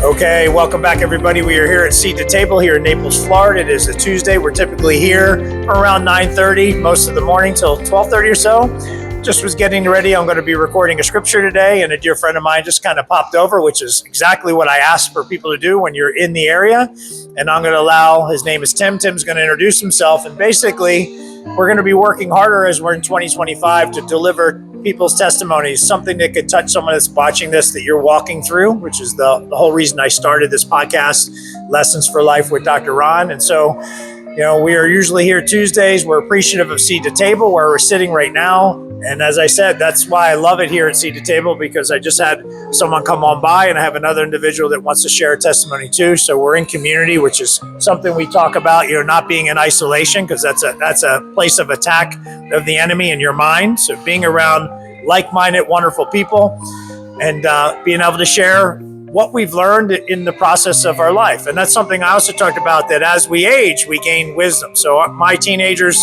Okay, welcome back everybody. We are here at Seat to Table here in Naples, Florida. It is a Tuesday. We're typically here around 9:30 most of the morning till 12:30 or so. Just was getting ready. I'm going to be recording a scripture today, and a dear friend of mine just kind of popped over, which is exactly what I asked for people to do when you're in the area. And I'm going to allow, his name is Tim. Tim's going to introduce himself, and basically we're going to be working harder as we're in 2025 to deliver people's testimonies, something that could touch someone that's watching this that you're walking through, which is the whole reason I started this podcast, Lessons for Life with Dr. Ron. And so, we are usually here Tuesdays. We're appreciative of Seat to Table where we're sitting right now. And as I said, that's why I love it here at Seat to Table, because I just had someone come on by and I have another individual that wants to share a testimony too. So we're in community, which is something we talk about, not being in isolation, because that's a place of attack of the enemy in your mind. So being around like-minded, wonderful people and being able to share what we've learned in the process of our life. And that's something I also talked about, that as we age, we gain wisdom. So my teenagers,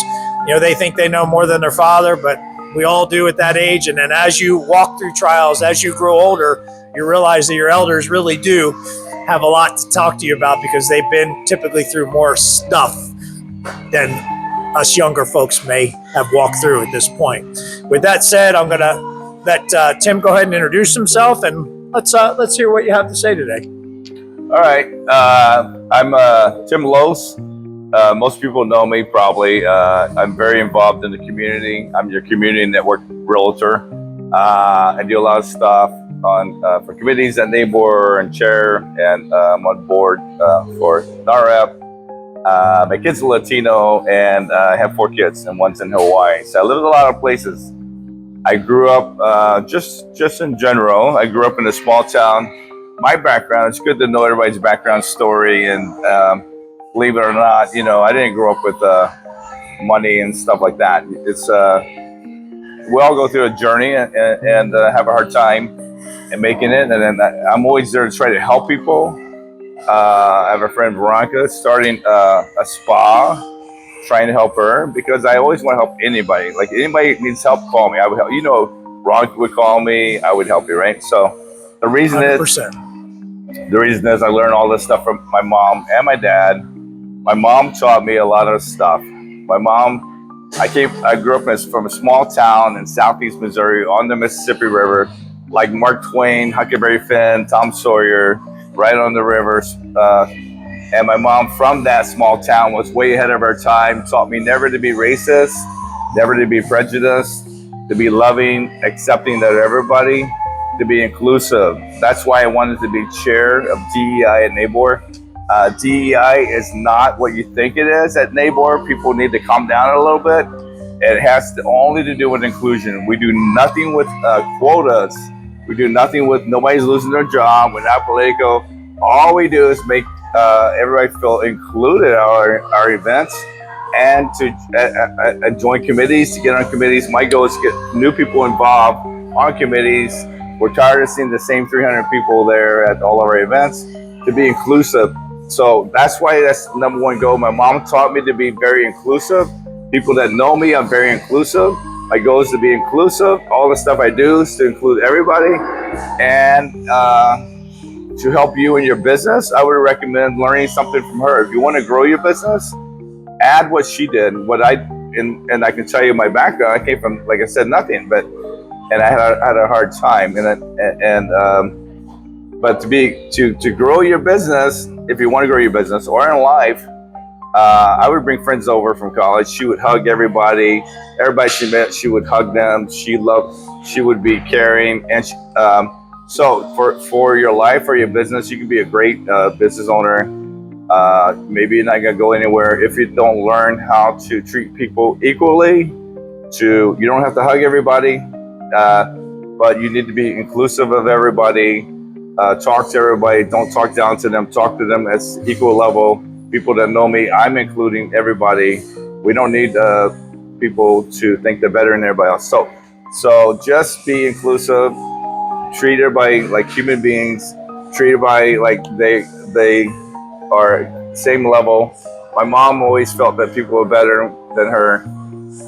they think they know more than their father, but we all do at that age. And then as you walk through trials, as you grow older, you realize that your elders really do have a lot to talk to you about, because they've been typically through more stuff than us younger folks may have walked through at this point. With that said, I'm going to let Tim go ahead and introduce himself, and let's hear what you have to say today. All right. I'm Tim Loos. Most people know me probably. I'm very involved in the community. I'm your community network realtor. I do a lot of stuff for committees at NABOR and chair, and I'm on board for NAREP. My kid's a Latino, and I have 4 kids, and one's in Hawaii. So I live in a lot of places. I grew up, just in general, I grew up in a small town. My background, it's good to know everybody's background story, and believe it or not, I didn't grow up with money and stuff like that. It's we all go through a journey and have a hard time in making it, and then I'm always there to try to help people. I have a friend, Veronica, starting a spa, trying to help her, because I always want to help anybody. Like, anybody needs help, call me. I would help. Veronica would call me, I would help you, right? So the reason 100%. is I learned all this stuff from my mom and my dad. My mom taught me a lot of stuff. My mom, I grew up from a small town in southeast Missouri on the Mississippi River, like Mark Twain, Huckleberry Finn, Tom Sawyer, right on the rivers. And my mom from that small town was way ahead of her time, taught me never to be racist, never to be prejudiced, to be loving, accepting of everybody, to be inclusive. That's why I wanted to be chair of DEI at NABOR. DEI is not what you think it is at NABOR. People need to calm down a little bit. It has only to do with inclusion. We do nothing with quotas. We do nothing with nobody's losing their job. We're not political. All we do is make everybody feel included at our events, and to join committees, to get on committees. My goal is to get new people involved on committees. We're tired of seeing the same 300 people there at all of our events, to be inclusive. So that's why that's the number one goal. My mom taught me to be very inclusive. People that know me, I'm very inclusive. My goal is to be inclusive. All the stuff I do is to include everybody. And to help you in your business, I would recommend learning something from her. If you want to grow your business, add what she did. And I can tell you my background. I came from, like I said, nothing, and I had a hard time. But to grow your business, if you want to grow your business or in life, I would bring friends over from college. She would hug everybody. Everybody she met, she would hug them. She would be caring. And so for your life or your business, you can be a great business owner. Maybe you're not going to go anywhere if you don't learn how to treat people equally. You don't have to hug everybody, but you need to be inclusive of everybody. Talk to everybody. Don't talk down to them. Talk to them at equal level. People that know me, I'm including everybody. We don't need people to think they're better than everybody else. So just be inclusive. Treat everybody like human beings. Treat everybody like they are same level. My mom always felt that people were better than her.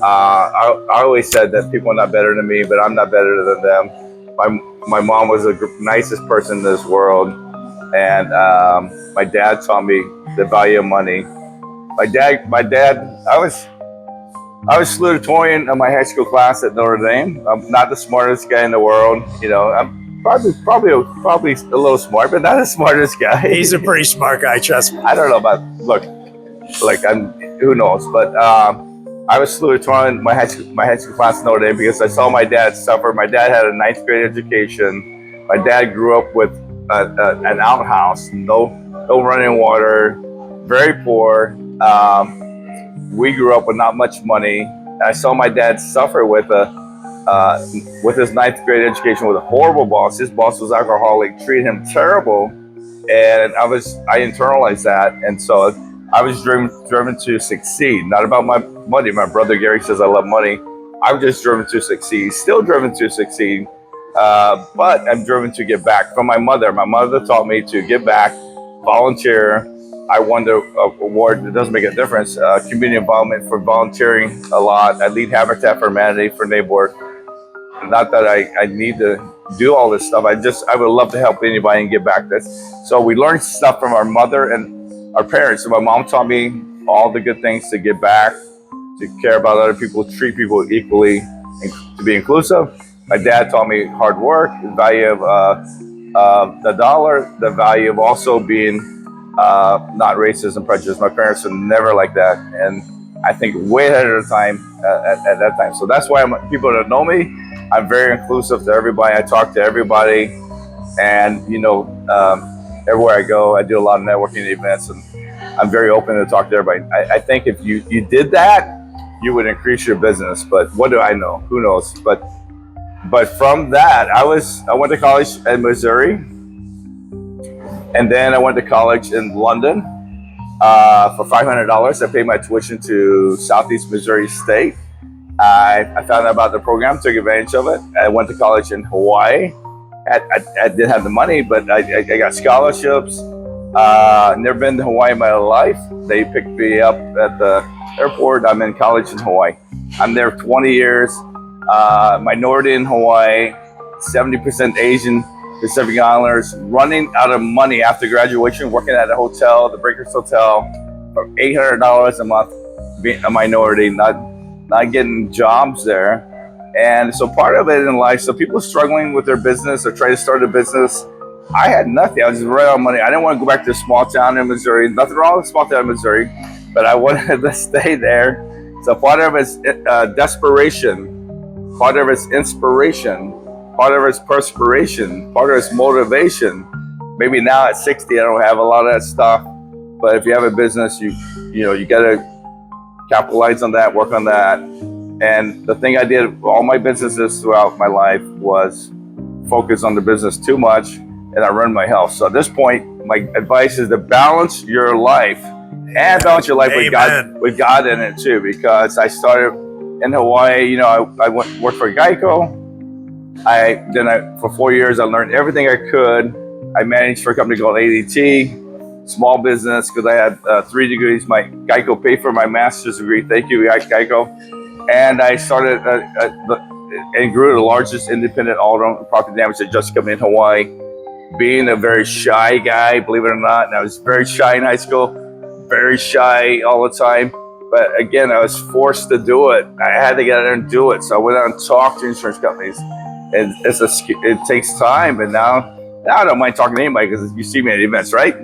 I always said that people are not better than me, but I'm not better than them. My mom was the nicest person in this world, And my dad taught me the value of money. My dad, I was salutatorian of my high school class at Notre Dame. I'm not the smartest guy in the world. You know, I'm probably a little smart, but not the smartest guy. He's a pretty smart guy, trust me. I don't know about, look, like who knows, but I was salutatorian my high school class at Notre Dame because I saw my dad suffer. My dad had a 9th grade education. My dad grew up with an outhouse, no running water, very poor. We grew up with not much money. I saw my dad suffer with his 9th grade education with a horrible boss. His boss was alcoholic, treated him terrible, and I internalized that, and so I was driven to succeed. Not about my money. My brother Gary says I love money. I'm just driven to succeed. Still driven to succeed, but I'm driven to give back. From my mother. My mother taught me to give back, volunteer. I won the award. It doesn't make a difference. Community involvement for volunteering a lot. I lead Habitat for Humanity for NABOR. Not that I need to do all this stuff. I would love to help anybody and give back. So we learned stuff from our mother and our parents. So my mom taught me all the good things to give back, to care about other people, treat people equally, and to be inclusive. My dad taught me hard work, the value of the dollar, the value of also being not racist and prejudiced. My parents were never like that, and I think way ahead of the time at that time. So that's why people that know me, I'm very inclusive to everybody. I talk to everybody, and everywhere I go, I do a lot of networking events, and I'm very open to talk to everybody. I think if you did that, you would increase your business. But what do I know? Who knows? But from that, I went to college in Missouri. And then I went to college in London for $500. I paid my tuition to Southeast Missouri State. I found out about the program, took advantage of it. I went to college in Hawaii. I didn't have the money, but I got scholarships. Never been to Hawaii in my life. They picked me up at the airport. I'm in college in Hawaii. I'm there 20 years. Minority in Hawaii, 70% Asian Pacific Islanders, running out of money after graduation, working at a hotel, the Breakers Hotel, for $800 a month, being a minority, not getting jobs there. And so part of it in life, so people struggling with their business or trying to start a business, I had nothing. I was just running out of money. I didn't want to go back to a small town in Missouri. Nothing wrong with a small town in Missouri, but I wanted to stay there. So part of it's desperation, part of it's inspiration, part of it's perspiration, part of it's motivation. Maybe now at 60, I don't have a lot of that stuff. But if you have a business, you got to capitalize on that, work on that. And the thing I did with all my businesses throughout my life was focus on the business too much, and I ruined my health. So at this point, my advice is to balance your life and balance your life with God in it too. Because I started in Hawaii, I worked for Geico. For 4 years, I learned everything I could. I managed for a company called ADT, small business, because I had 3 degrees. My Geico paid for my master's degree. Thank you, Geico. And I started and grew the largest independent auto property damage adjuster company in Hawaii. Being a very shy guy, believe it or not, and I was very shy in high school, very shy all the time. But again, I was forced to do it. I had to get out there and do it. So I went out and talked to insurance companies. And it takes time, and now I don't mind talking to anybody because you see me at events, right?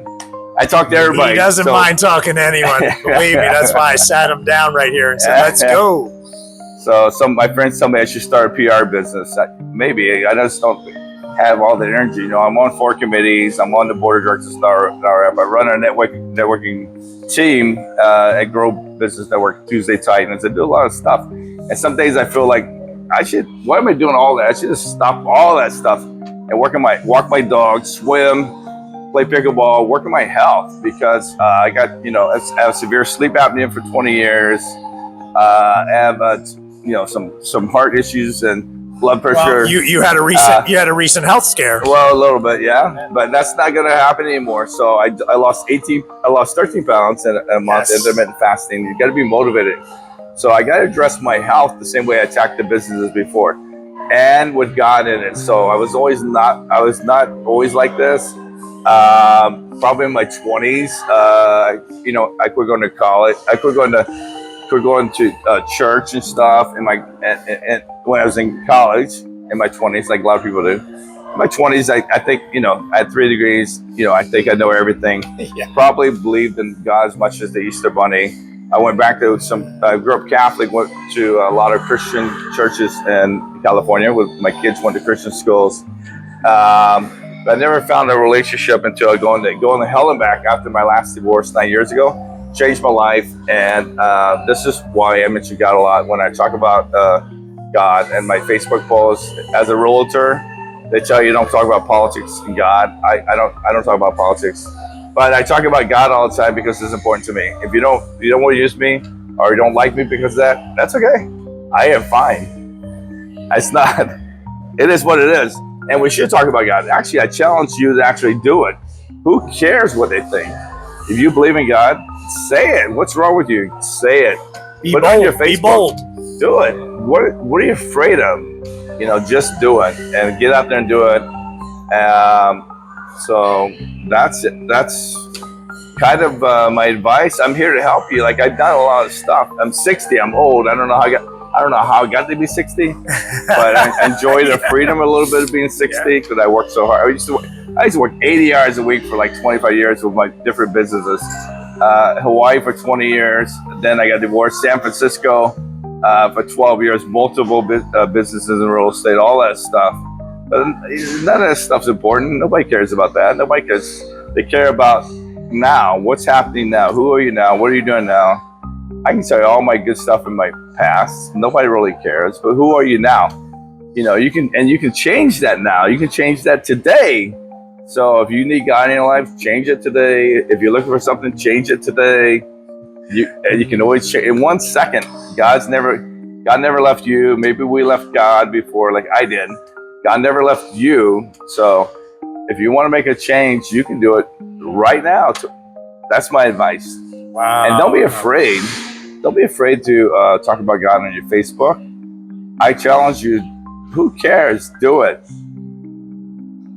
I talk to everybody. He doesn't mind talking to anyone. Believe me, that's why I sat him down right here and said, "Let's go." So some of my friends tell me I should start a PR business. Maybe I just don't have all the energy. I'm on 4 committees. I'm on the board of directors of NAREP. I run a networking team at Grow Business Network, Tuesday Titans. I do a lot of stuff, and some days I feel like why am I doing all that? I should just stop all that stuff and walk my dog, swim, play pickleball, work on my health, because I have severe sleep apnea for 20 years. I have some heart issues and blood pressure. Well, you had a recent health scare. Well, a little bit, yeah, but that's not going to happen anymore. So I lost 13 pounds in a month. Yes. Intermittent fasting. You got to be motivated. So I got to address my health the same way I attacked the businesses before, and with God in it. So I was not always like this. Probably in my 20s. I quit going to college. I quit going to church and stuff and when I was in college in my 20s, like a lot of people do. In my 20s, I think, I had 3 degrees. I think I know everything. Yeah. Probably believed in God as much as the Easter Bunny. I went back to I grew up Catholic, went to a lot of Christian churches in California. My kids went to Christian schools. But I never found a relationship until going to hell and back after my last divorce 9 years ago. Changed my life, and this is why I mention God a lot when I talk about God and my Facebook posts. As a realtor, they tell you don't talk about politics and God. I don't talk about politics, but I talk about God all the time because it's important to me. If you don't want to use me or you don't like me because of that, that's okay. I am fine. It's not. It is what it is. And we should talk about God. Actually, I challenge you to actually do it. Who cares what they think? If you believe in God, say it. What's wrong with you? Say it. Put it on your Facebook. Be bold. Do it. What are you afraid of? Just do it and get out there and do it. So that's it. That's kind of my advice. I'm here to help you. Like, I've done a lot of stuff. I'm 60. I'm old. I don't know how I got to be 60, but I enjoy the freedom a little bit of being 60 because I worked so hard. I used to work 80 hours a week for like 25 years with my different businesses. Hawaii for 20 years. Then I got divorced. San Francisco for 12 years. Multiple businesses in real estate. All that stuff. But none of that stuff's important. Nobody cares about that. Nobody cares. They care about now. What's happening now? Who are you now? What are you doing now? I can tell you all my good stuff in my past. Nobody really cares. But who are you now? You can change that now. You can change that today. So if you need God in your life, change it today. If you're looking for something, change it today. You can always change in 1 second. God never left you. Maybe we left God before, like I did. God never left you. So if you want to make a change, you can do it right now. That's my advice. Wow. And don't be afraid. Don't be afraid to talk about God on your Facebook. I challenge you. Who cares? Do it.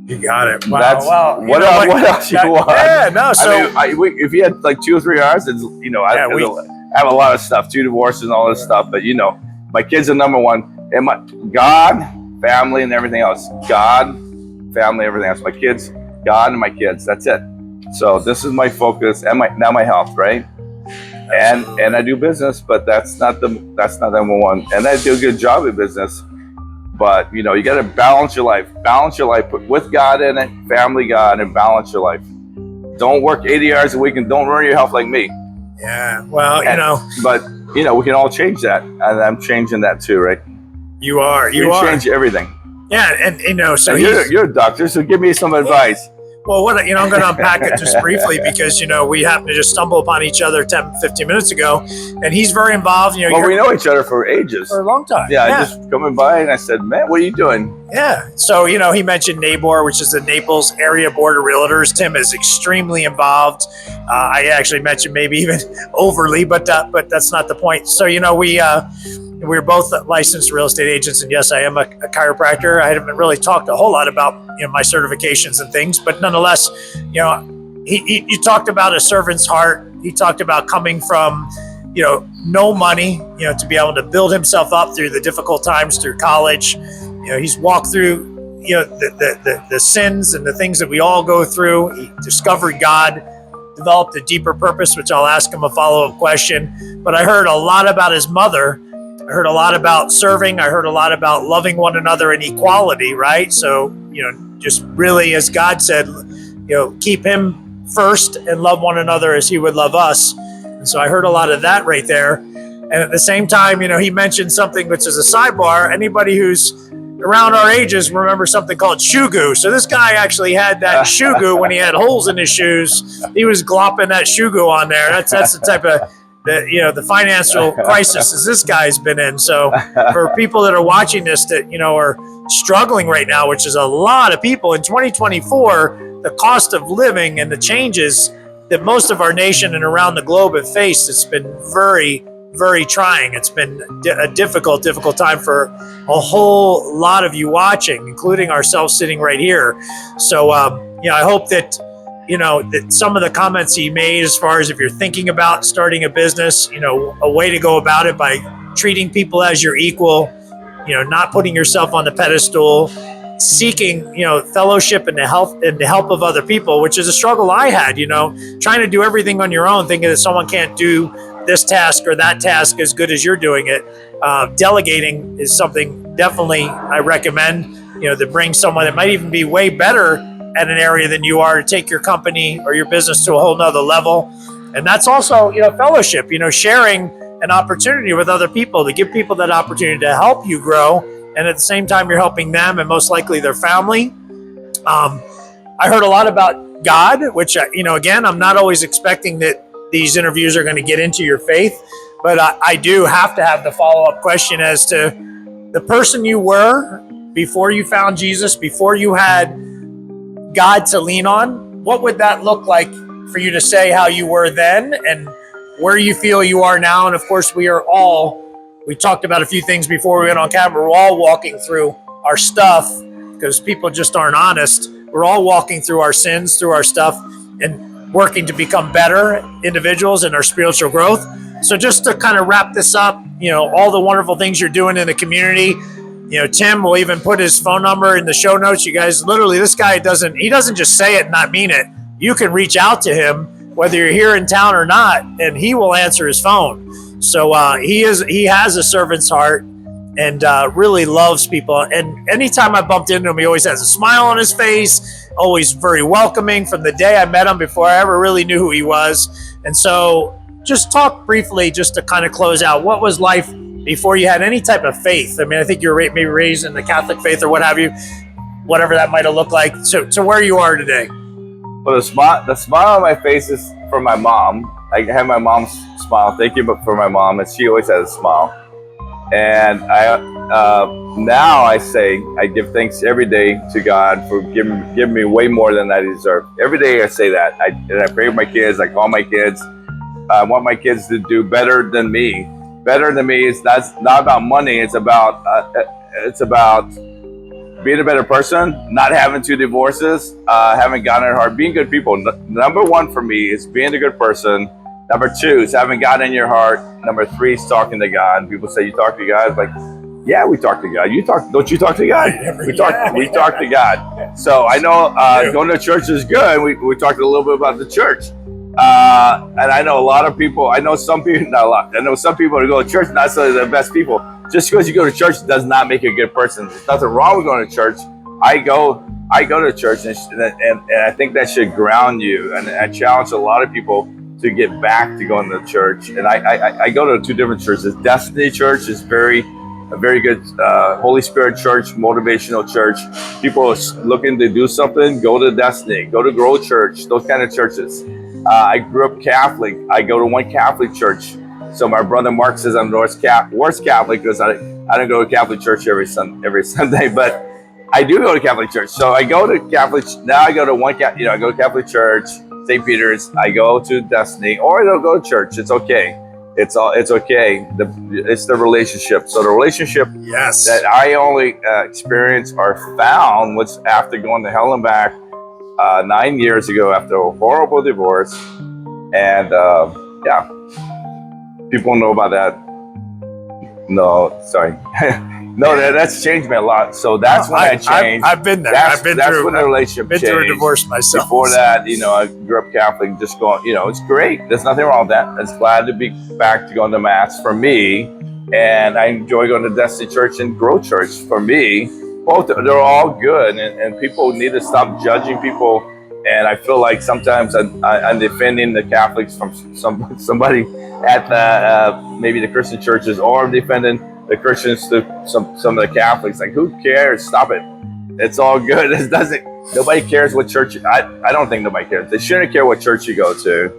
You got it. Wow. What else you want? Yeah, no. So if you had like 2 or 3 hours, I have a lot of stuff, 2 divorces and all this stuff. But my kids are number one, and my God, family, and everything else. God, family, everything else. My kids, God, and my kids. That's it. So this is my focus, and my health, right? And I do business, but that's not number one. And I do a good job in business. But you got to balance your life. Balance your life. Put with God in it, family, God, and balance your life. Don't work 80 hours a week and don't ruin your health like me. Yeah. Well, But we can all change that, and I'm changing that too, right? You are. You change everything. Yeah, and so you're a doctor, so give me some advice. Well, I'm going to unpack it just briefly because, we happened to just stumble upon each other 10, 15 minutes ago, and he's very involved. Well, we know each other for ages. For a long time. Yeah, I just coming by and I said, man, what are you doing? Yeah. So, he mentioned NABOR, which is the Naples Area Board of Realtors. Tim is extremely involved. I actually mentioned maybe even overly, but that's not the point. So, we're both licensed real estate agents, and yes, I am a chiropractor. I haven't really talked a whole lot about my certifications and things, but nonetheless, he talked about a servant's heart. He talked about coming from no money, to be able to build himself up through the difficult times through college. He's walked through the sins and the things that we all go through. He discovered God, developed a deeper purpose, which I'll ask him a follow-up question. But I heard a lot about his mother. I heard a lot about serving. I heard a lot about loving one another and equality, right? So, just really, as God said, keep him first and love one another as he would love us. And so I heard a lot of that right there. And at the same time, he mentioned something which is a sidebar. Anybody who's around our ages remember something called shoe goo. So this guy actually had that shoe goo when he had holes in his shoes. He was glopping that shoe goo on there. That's the type of the financial crisis as this guy's been in. So for people that are watching this that, are struggling right now, which is a lot of people in 2024, the cost of living and the changes that most of our nation and around the globe have faced, it's been very, very trying. It's been a difficult time for a whole lot of you watching, including ourselves sitting right here. So, I hope that that some of the comments he made, as far as if you're thinking about starting a business, a way to go about it by treating people as your equal, not putting yourself on the pedestal, seeking, fellowship and the help of other people, which is a struggle I had, trying to do everything on your own, thinking that someone can't do this task or that task as good as you're doing it. Delegating is something definitely I recommend, to bring someone that might even be way better at an area than you are to take your company or your business to a whole nother level. And that's also, fellowship, sharing an opportunity with other people, to give people that opportunity to help you grow. And at the same time, you're helping them and most likely their family. I heard a lot about God, which, again, I'm not always expecting that these interviews are going to get into your faith, but I do have to have the follow-up question as to the person you were before you found Jesus, before you had God to lean on. What would that look like for you to say how you were then and where you feel you are now? And of course, we talked about a few things before we went on camera. We're all walking through our stuff because people just aren't honest. We're all walking through our sins, through our stuff, and working to become better individuals in our spiritual growth. So just to kind of wrap this up, all the wonderful things you're doing in the community. Tim will even put his phone number in the show notes. You guys, literally, this guy doesn't just say it and not mean it. You can reach out to him, whether you're here in town or not, and he will answer his phone. So he has a servant's heart and really loves people. And anytime I bumped into him, he always has a smile on his face, always very welcoming from the day I met him before I ever really knew who he was. And so just talk briefly, just to kind of close out, what was life before you had any type of faith? I mean, I think you were maybe raised in the Catholic faith or what have you, whatever that might have looked like. So to where you are today. Well, the smile on my face is from my mom. I have my mom's smile. Thank you for my mom, and she always has a smile. And now I give thanks every day to God for giving me way more than I deserve. Every day I say that. And I pray for my kids. I call my kids. I want my kids to do better than me. Better than me is that's not about money. It's about being a better person, not having two divorces, having God in your heart, being good people. Number one for me is being a good person. Number two is having God in your heart. Number three is talking to God. People say, you talk to God? It's like, yeah, we talk to God. Don't you talk to God? We talk to God. So I know going to church is good. We talked a little bit about the church. And I know a lot of people, I know some people who go to church, not necessarily the best people. Just because you go to church does not make you a good person. There's nothing wrong with going to church. I go to church, and I think that should ground you. And I challenge a lot of people to get back to going to church. And I go to two different churches. Destiny Church is a very good Holy Spirit church, motivational church. People looking to do something, go to Destiny, go to Grow Church, those kind of churches. I grew up Catholic. I go to one Catholic church. So my brother Mark says I'm worst Catholic because I don't go to Catholic church every Sunday, but I do go to Catholic church. So I go to Catholic. Now I go to I go to Catholic church, St. Peter's. I go to Destiny, or I don't go to church. It's okay. It's okay. It's the relationship. So the relationship that I only experienced or found was after going to hell and back 9 years ago after a horrible divorce. And people know about that. No, sorry. No, that's changed me a lot. So that's when I changed. I've been there. That's when the relationship changed. Been through a divorce myself. Before that, I grew up Catholic, just going, it's great. There's nothing wrong with that. I'm glad to be back to going to Mass for me. And I enjoy going to Destiny Church and Grow Church for me. Both, they're all good. And people need to stop judging people. And I feel like sometimes I'm defending the Catholics from somebody at maybe the Christian churches, or I'm defending the Christians to some of the Catholics. Like, who cares? Stop it. It's all good. Nobody cares what church. I don't think nobody cares. They shouldn't care what church you go to.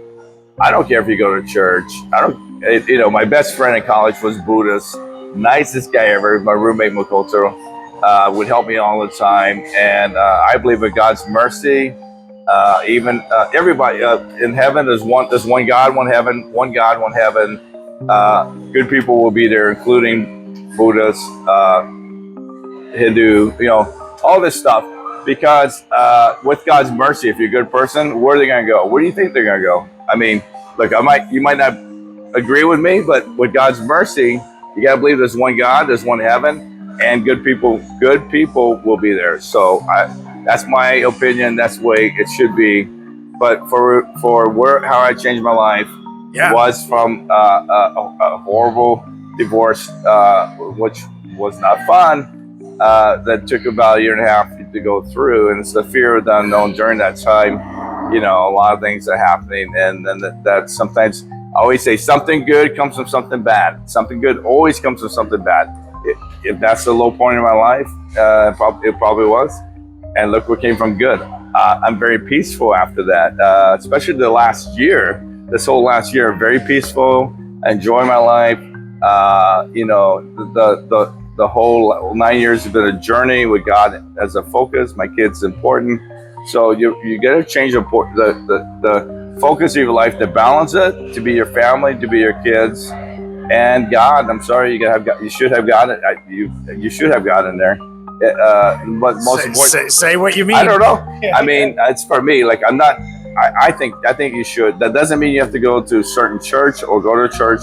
I don't care if you go to church. My best friend in college was Buddhist. Nicest guy ever. My roommate Makoto would help me all the time. And I believe in God's mercy. Everybody in heaven, there's one God, one heaven, one God, one heaven. Good people will be there, including Buddhists, Hindu, all this stuff. because with God's mercy, if you're a good person, where are they going to go? Where do you think they're going to go? I mean, look, you might not agree with me, but with God's mercy, you got to believe there's one God, there's one heaven, and good people will be there. So that's my opinion. That's the way it should be. But for how I changed my life was from a horrible divorce, which was not fun. That took about a year and a half to go through, and it's the fear of the unknown during that time. A lot of things are happening, and then that sometimes I always say something good comes from something bad. Something good always comes from something bad. If that's the low point in my life, it probably was. And look what came from good. I'm very peaceful after that, especially the last year. This whole last year, very peaceful. I enjoy my life. The whole 9 years has been a journey with God as a focus. My kids important. So you got to change the focus of your life to balance it, to be your family, to be your kids, and God. I'm sorry, you should have God. You should have God in there. But most important, say what you mean. I don't know. I mean, it's for me. Like I'm not. I think you should. That doesn't mean you have to go to a certain church or go to church.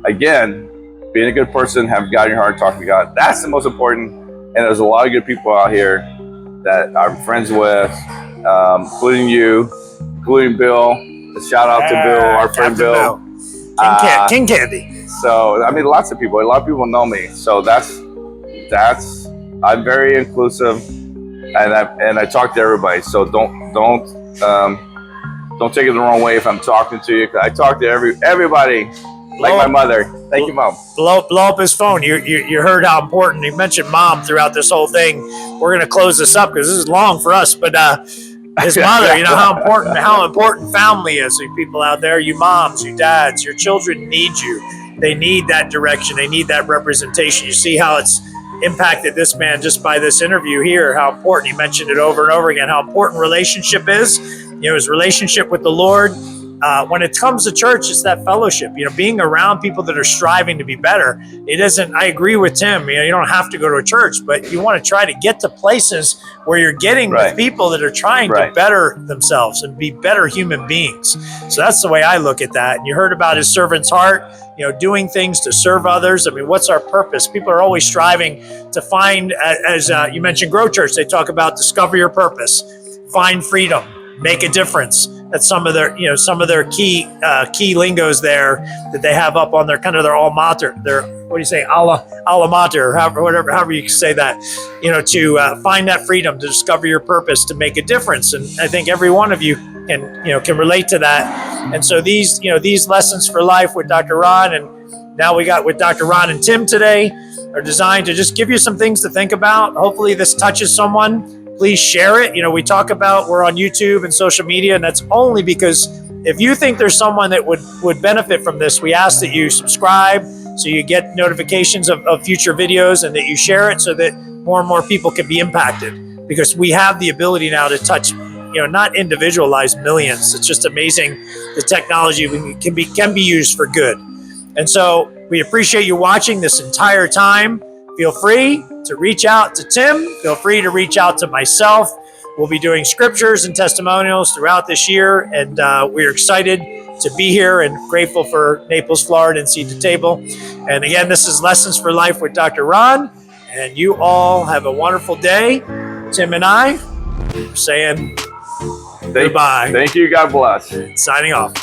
Again, being a good person, have God in your heart, talk to God. That's the most important. And there's a lot of good people out here that I'm friends with, including you, including Bill. A shout out to Bill, our friend Bill. King Candy. So I mean, lots of people. A lot of people know me. So that's. I'm very inclusive, and I talk to everybody. So don't take it the wrong way if I'm talking to you. 'Cause I talk to everybody. Like my mother. Thank you, Mom. Blow up his phone. You heard how important. You mentioned Mom throughout this whole thing. We're going to close this up because this is long for us. But his mother, how important family is. So you people out there, you moms, you dads, your children need you. They need that direction. They need that representation. You see how it's impacted this man just by this interview here. How important, he mentioned it over and over again, how important relationship is. His relationship with the Lord. When it comes to church, it's that fellowship, being around people that are striving to be better. It isn't, I agree with Tim, you don't have to go to a church, but you want to try to get to places where you're getting with people that are trying to better themselves and be better human beings. So that's the way I look at that. And you heard about his servant's heart, doing things to serve others. I mean, what's our purpose? People are always striving to find, as you mentioned, Grow Church, they talk about discover your purpose, find freedom, make a difference. That's some of their key lingos there that they have up on their kind of their alma mater. Their, what do you say, alma mater, however you say that. To find that freedom, to discover your purpose, to make a difference. And I think every one of you can relate to that. And so these lessons for life with Dr. Ron, and now we got with Dr. Ron and Tim today, are designed to just give you some things to think about. Hopefully this touches someone. Please share it. We talk about, we're on YouTube and social media, and that's only because if you think there's someone that would benefit from this, we ask that you subscribe so you get notifications of future videos, and that you share it so that more and more people can be impacted, because we have the ability now to touch, not individualized millions. It's just amazing. The technology can be used for good. And so we appreciate you watching this entire time. Feel free to reach out to Tim. Feel free to reach out to myself. We'll be doing scriptures and testimonials throughout this year, and we're excited to be here and grateful for Naples, Florida, and Seed to Table. And again, this is Lessons for Life with Dr. Ron, and you all have a wonderful day. Tim and I are saying goodbye. Thank you. God bless. Signing off.